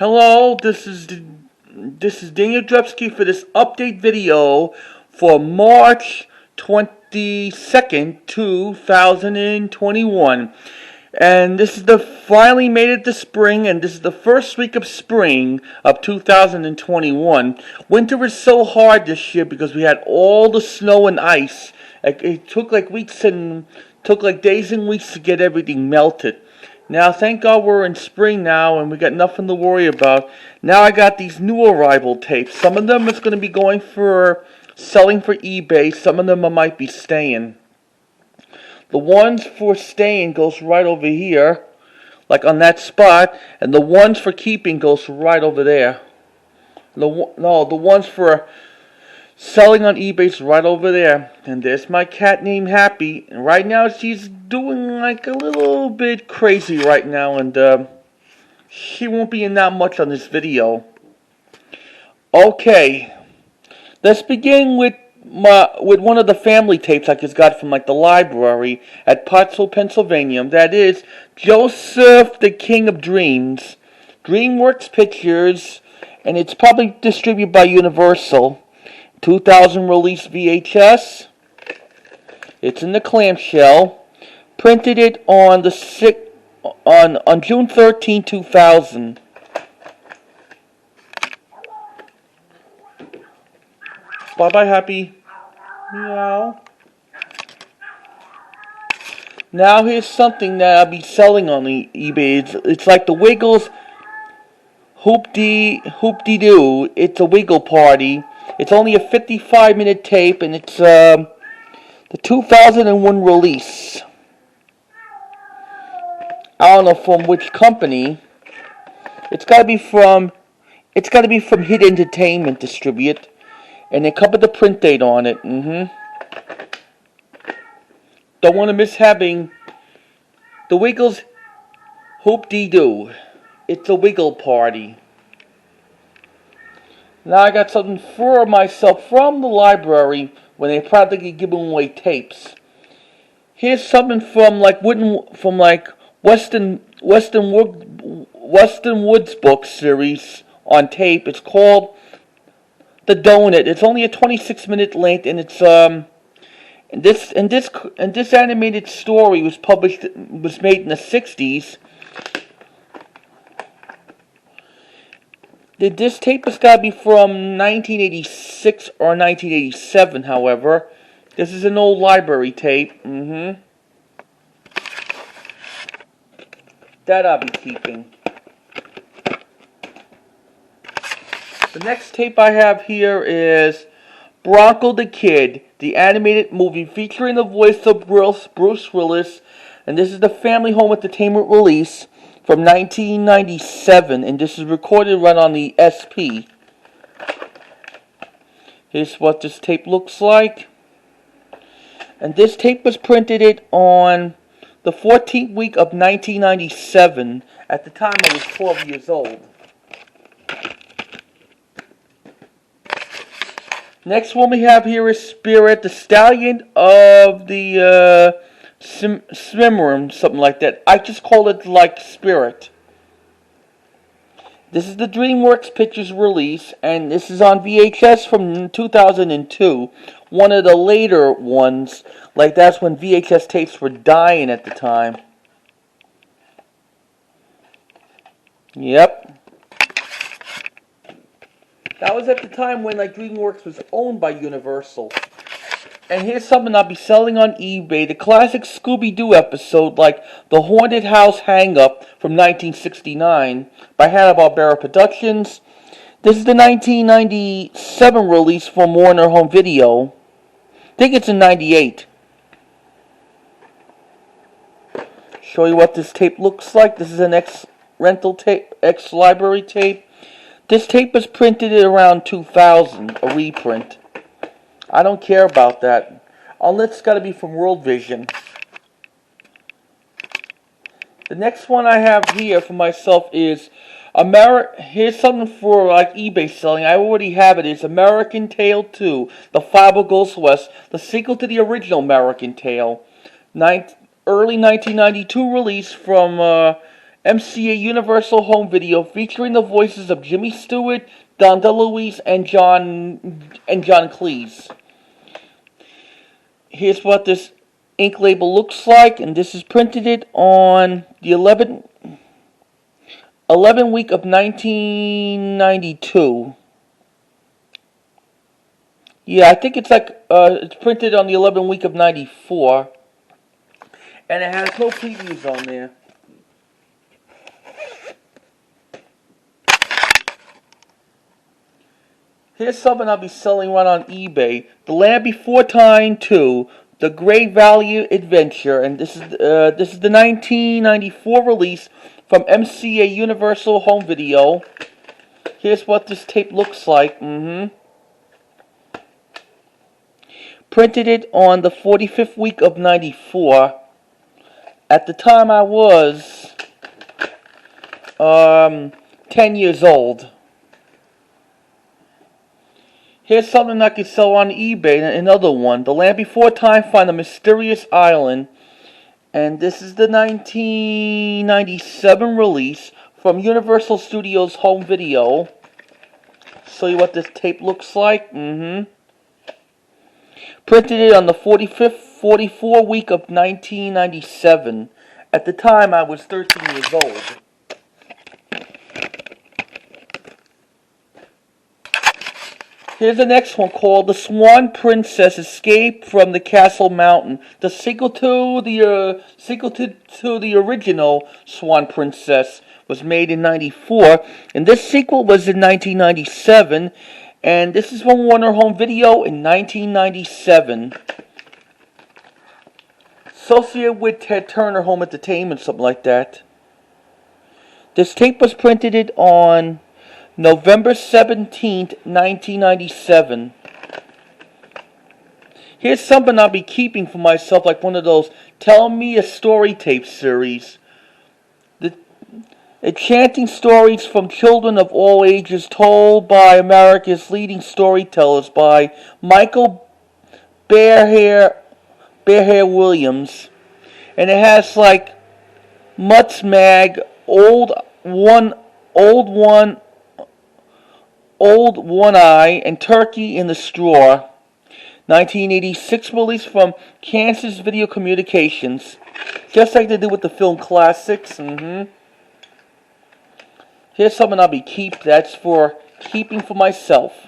Hello, this is Daniel Drepsky for this update video for March 22nd, 2021. And this is finally made it to spring, and this is the first week of spring of 2021. Winter is so hard this year because we had all the snow and ice. It took like days and weeks to get everything melted. Now, thank God we're in spring now and we got nothing to worry about. Now I got these new arrival tapes. Some of them is going to be selling for eBay. Some of them I might be staying. The ones for staying goes right over here, like on that spot, and the ones for keeping goes right over there. The ones for selling on eBay's right over there. And there's my cat named Happy. And right now she's doing like a little bit crazy right now, and she won't be in that much on this video. Okay, let's begin with one of the family tapes I just got from like the library at Pottsville, Pennsylvania. That is Joseph the King of Dreams, DreamWorks Pictures, and it's probably distributed by Universal. 2000 release VHS. It's in the clamshell. Printed it on June 13, 2000. Bye bye, Happy. Meow. Now here's something that I'll be selling on eBay. It's like the Wiggles Hoop-Dee-Doo. It's a Wiggle Party. It's only a 55-minute tape, and it's the 2001 release. I don't know from which company. It's got to be from Hit Entertainment Distribute, and they covered the print date on it. Don't want to miss having the Wiggles Hoop-Dee-Doo. It's a Wiggle Party. Now I got something for myself from the library when they practically giving away tapes. Here's something from Weston Woods book series on tape. It's called The Donut. It's only a 26-minute length, and it's this animated story was made in the 60s. This tape has got to be from 1986 or 1987, however. This is an old library tape. That I'll be keeping. The next tape I have here is Bruno The Kid, the animated movie featuring the voice of Bruce Willis. And this is the Family Home Entertainment release from 1997, and this is recorded right on the SP. Here's what this tape looks like. And this tape was printed on the 14th week of 1997. At the time I was 12 years old. Next one we have here is Spirit, the Stallion of the Cimarron, something like that. I just call it like Spirit. This is the DreamWorks Pictures release, and this is on VHS from 2002. One of the later ones, like that's when VHS tapes were dying at the time. Yep. That was at the time when like DreamWorks was owned by Universal. And here's something I'll be selling on eBay. The classic Scooby-Doo episode, like The Haunted House Hang-Up from 1969 by Hanna-Barbera Productions. This is the 1997 release from Warner Home Video. I think it's in 98. Show you what this tape looks like. This is an ex-rental tape, ex-library tape. This tape was printed at around 2000, a reprint. I don't care about that, unless it's got to be from World Vision. The next one I have here for myself is here's something for like eBay selling. I already have it. It's American Tail 2, The Fievel Goes West, the sequel to the original American Tail. Early 1992 release from MCA Universal Home Video featuring the voices of Jimmy Stewart, Don DeLuise, and John Cleese. Here's what this ink label looks like, and this is printed it on the 11th week of 1992. Yeah, I think it's like it's printed on the 11th week of 94, and it has no previews on there. Here's something I'll be selling right on eBay: The Land Before Time 2, The Great Value Adventure, and this is the 1994 release from MCA Universal Home Video. Here's what this tape looks like. Printed it on the 45th week of 94. At the time I was 10 years old. Here's something I could sell on eBay, another one. The Land Before Time, Find a Mysterious Island. And this is the 1997 release from Universal Studios Home Video. Show you what this tape looks like. Printed it on the 44th week of 1997. At the time, I was 13 years old. Here's the next one called The Swan Princess Escape from the Castle Mountain. The sequel to the original Swan Princess was made in 94, and this sequel was in 1997, and this is from Warner Home Video in 1997. Associated with Ted Turner Home Entertainment, something like that. This tape was printed on November 17th, 1997. Here's something I'll be keeping for myself, like one of those Tell Me a Story tape series. The enchanting stories from children of all ages told by America's leading storytellers by Michael Badhair Williams. And it has like Mutt's Mag, Old One Eye, and Turkey in the Straw. 1986 release from Kansas Video Communications. Just like they did with the film classics. Here's something I'll be that's for keeping for myself.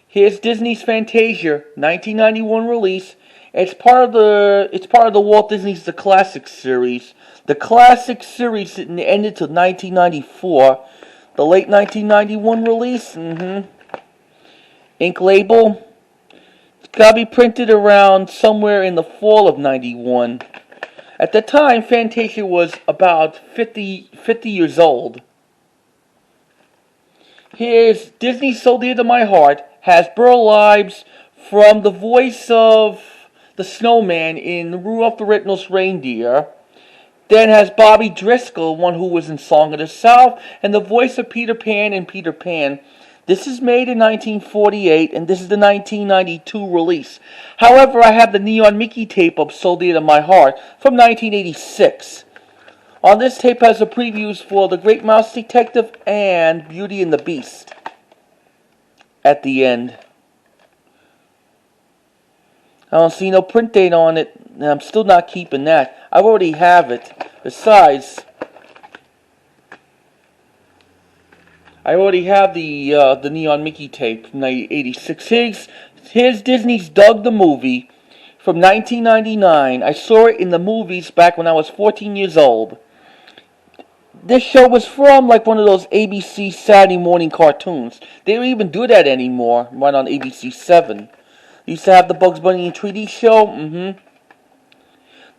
Here's Disney's Fantasia, 1991 release. It's part of the Walt Disney's The Classics series. The Classics series ended till 1994. The late 1991 release. Ink label. It's got to be printed around somewhere in the fall of 91. At the time, Fantasia was about 50 years old. Here's Disney So Dear to My Heart. Hasbro Lives from the voice of the snowman in Rudolph the Red-Nosed Reindeer. Then has Bobby Driscoll, one who was in Song of the South, and the voice of Peter Pan in Peter Pan. This is made in 1948, and this is the 1992 release. However, I have the Neon Mickey tape of So Dear to My Heart from 1986. On this tape has the previews for The Great Mouse Detective and Beauty and the Beast at the end. I don't see no print date on it, and I'm still not keeping that. I already have it. Besides, I already have the Neon Mickey tape from 1986. Here's Disney's Doug the Movie from 1999. I saw it in the movies back when I was 14 years old. This show was from like one of those ABC Saturday morning cartoons. They don't even do that anymore, right on ABC 7. They used to have the Bugs Bunny and Tweety show.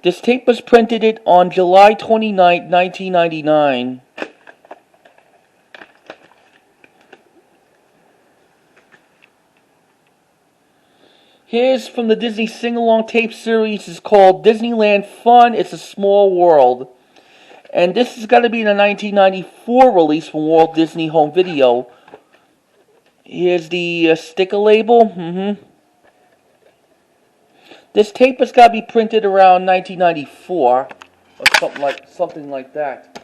This tape was printed on July 29, 1999. Here's from the Disney Sing-Along tape series. It's called Disneyland Fun, It's a Small World. And this has got to be the 1994 release from Walt Disney Home Video. Here's the sticker label. This tape has got to be printed around 1994. or something like that.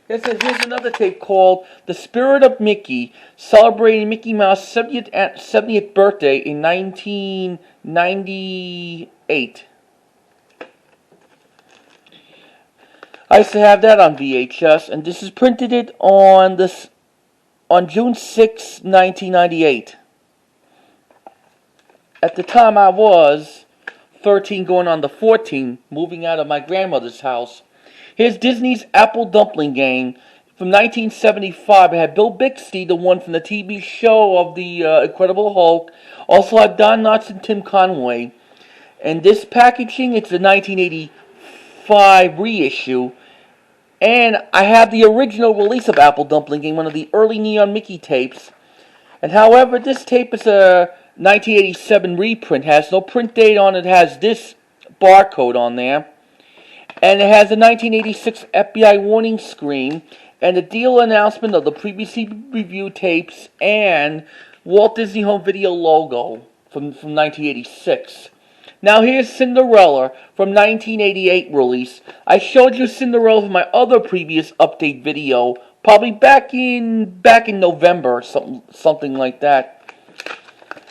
Here's another tape called "The Spirit of Mickey," celebrating Mickey Mouse's 70th birthday in 1998. I used to have that on VHS, and this is printed it on June 6, 1998. At the time I was 13 going on to 14, moving out of my grandmother's house. Here's Disney's Apple Dumpling Gang from 1975. It had Bill Bixby, the one from the TV show of the Incredible Hulk. Also had Doughnuts and Tim Conway. And this packaging, it's a 1985 reissue. And I have the original release of Apple Dumpling Gang, one of the early Neon Mickey tapes. And however, this tape is a 1987 reprint. It has no print date on it. It has this barcode on there. And it has a 1986 FBI warning screen and the deal announcement of the previously reviewed tapes and Walt Disney Home Video logo from 1986. Now here's Cinderella from 1988 release. I showed you Cinderella from my other previous update video, probably back in November, something like that.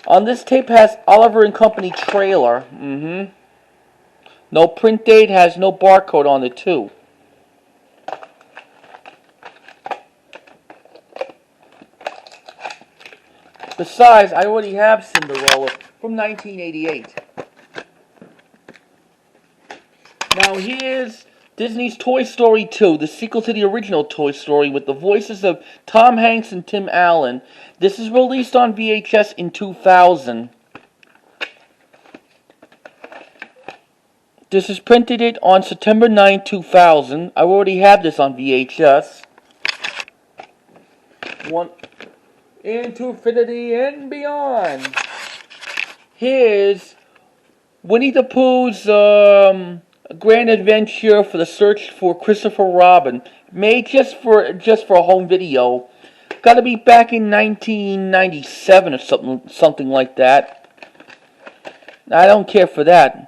On this tape has Oliver and Company trailer. No print date, has no barcode on it too. Besides, I already have Cinderella from 1988. Now here's Disney's Toy Story 2, the sequel to the original Toy Story with the voices of Tom Hanks and Tim Allen. This is released on VHS in 2000. This is printed it on September 9, 2000. I already have this on VHS. One into infinity and beyond. Here's Winnie the Pooh's Grand Adventure for the Search for Christopher Robin, made just for a home video. Got to be back in 1997 or something like that. I don't care for that.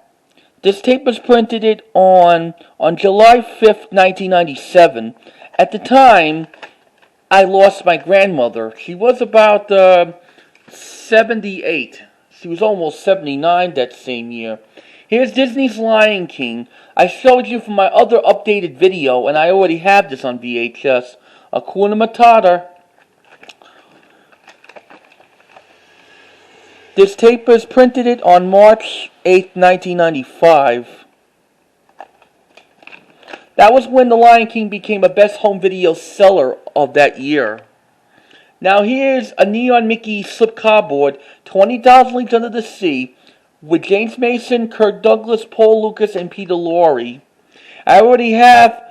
This tape was printed it on July 5th, 1997. At the time, I lost my grandmother. She was about 78. She was almost 79 that same year. Here's Disney's Lion King. I showed you from my other updated video, and I already have this on VHS. Hakuna Matata. This tape was printed it on March 8, 1995. That was when The Lion King became a best home video seller of that year. Now here's a Neon Mickey slip cardboard, 20,000 Leagues Under the Sea, with James Mason, Kirk Douglas, Paul Lucas, and Peter Lorre. I only have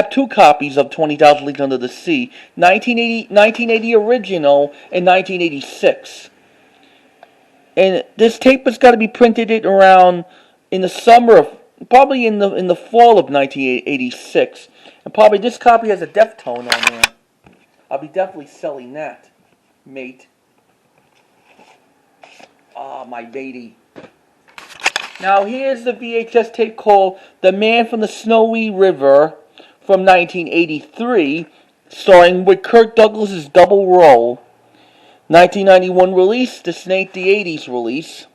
two copies of 20,000 Leagues Under the Sea, 1980 original and 1986. And this tape has got to be printed it around in the summer of, probably in the fall of 1986. And probably this copy has a Deftone on there. I'll be definitely selling that, mate. Ah, my baby. Now here's the VHS tape called The Man from the Snowy River from 1983, starring with Kirk Douglas's double role. 1991 release. This ain't the 80s release.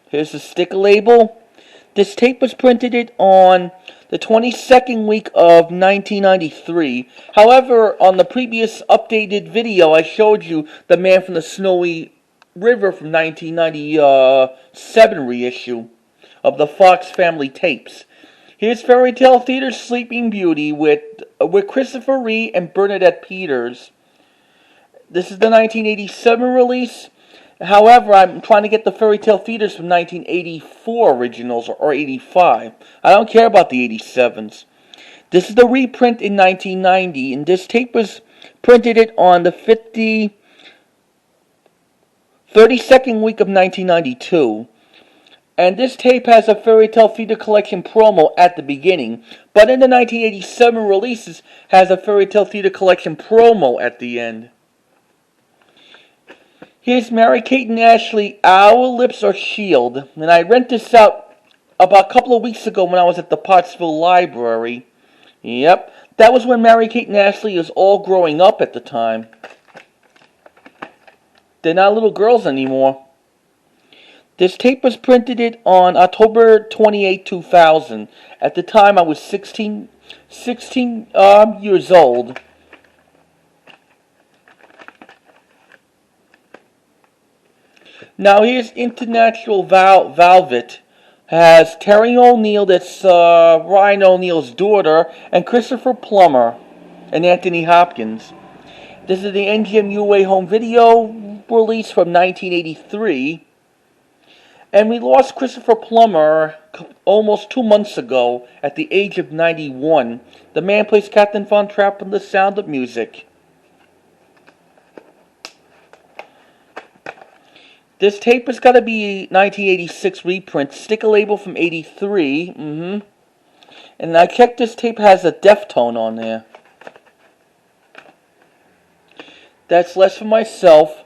Here's the sticker label. This tape was printed it on the 22nd week of 1993. However, on the previous updated video, I showed you The Man from the Snowy River from 1997 reissue of the Fox Family tapes. Here's Fairy Tale Theater's Sleeping Beauty with Christopher Reeve and Bernadette Peters. This is the 1987 release. However, I'm trying to get the Fairy Tale Theaters from 1984 originals or 85. I don't care about the 87s. This is the reprint in 1990, and this tape was printed it on the 32nd week of 1992. And this tape has a Fairy Tale Theater Collection promo at the beginning, but in the 1987 releases has a Fairy Tale Theater Collection promo at the end. Here's Mary Kate and Ashley, Our Lips Are Sealed, and I rent this out about a couple of weeks ago when I was at the Pottsville Library. Yep, that was when Mary-Kate and Ashley was all growing up at the time. They're not little girls anymore. This tape was printed on October 28, 2000. At the time, I was 16 years old. Now here's International Velvet. Has Terry O'Neill, that's Ryan O'Neill's daughter, and Christopher Plummer and Anthony Hopkins. This is the NGMUA home video release from 1983. And we lost Christopher Plummer almost 2 months ago at the age of 91. The man plays Captain Von Trapp in The Sound of Music. This tape has got to be 1986 reprint. Sticker label from 83. And I checked, this tape has a Deftone on there. That's less for myself.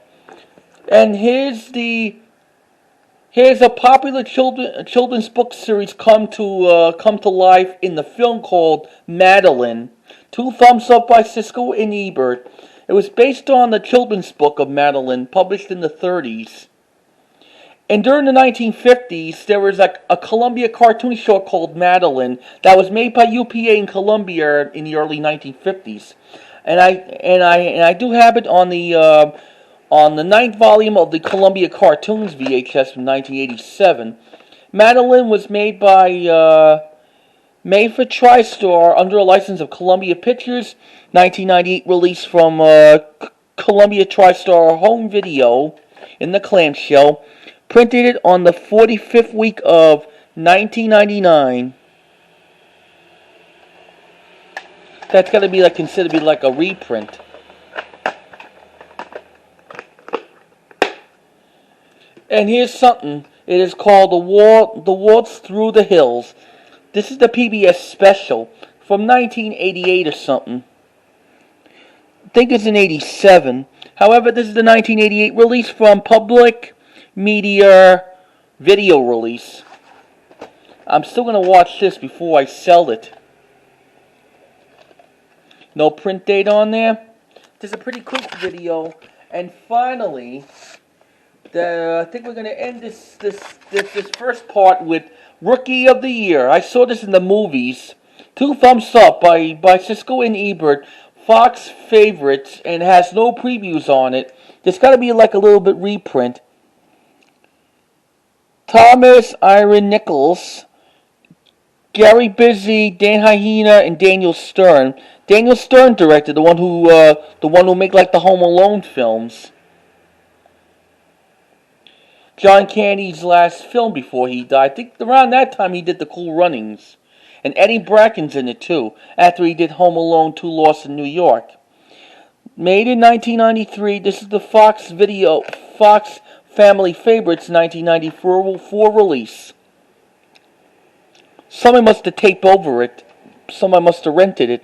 And here's a popular children's book series come to life in the film called Madeline. 2 thumbs up by Siskel and Ebert. It was based on the children's book of Madeline, published in the 30s. And during the 1950s, there was a Columbia cartoon show called Madeline that was made by UPA in Columbia in the early 1950s. And I do have it on the 9th volume of the Columbia Cartoons VHS from 1987. Madeline was made for TriStar under a license of Columbia Pictures. 1998 release from Columbia TriStar Home Video in the clamshell. Printed it on the 45th week of 1999. That's got to be considered to be like a reprint. And here's something. It is called The Waltz Through the Hills. This is the PBS special from 1988 or something. I think it's in 87. However, this is the 1988 release from Public Media video release. I'm still going to watch this before I sell it. No print date on there. This is a pretty quick video. And finally, I think we're going to end this first part with Rookie of the Year. I saw this in the movies. 2 thumbs up by Siskel and Ebert. Fox favorites, and has no previews on it. There's got to be like a little bit reprint. Thomas Iron Nichols, Gary Busey, Dan Hyena, and Daniel Stern. Daniel Stern directed, the one who made like the Home Alone films. John Candy's last film before he died. I think around that time he did The Cool Runnings. And Eddie Bracken's in it too, after he did Home Alone 2 Lost in New York. Made in 1993, this is the Fox Family Favorites 1994 release. Someone must have taped over it. Someone must have rented it.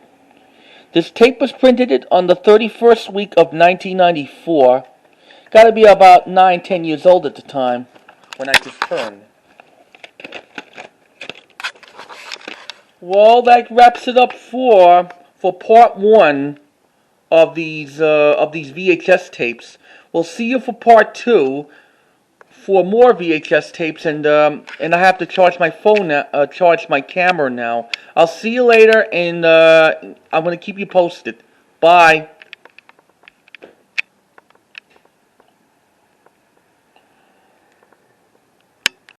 This tape was printed on the 31st week of 1994. Got to be about 9-10 years old at the time when I just turned. Well, that wraps it up for part 1 of these VHS tapes. We'll see you for part 2 for more VHS tapes, and I have to charge my phone now, charge my camera now. I'll see you later, and I'm gonna keep you posted. Bye.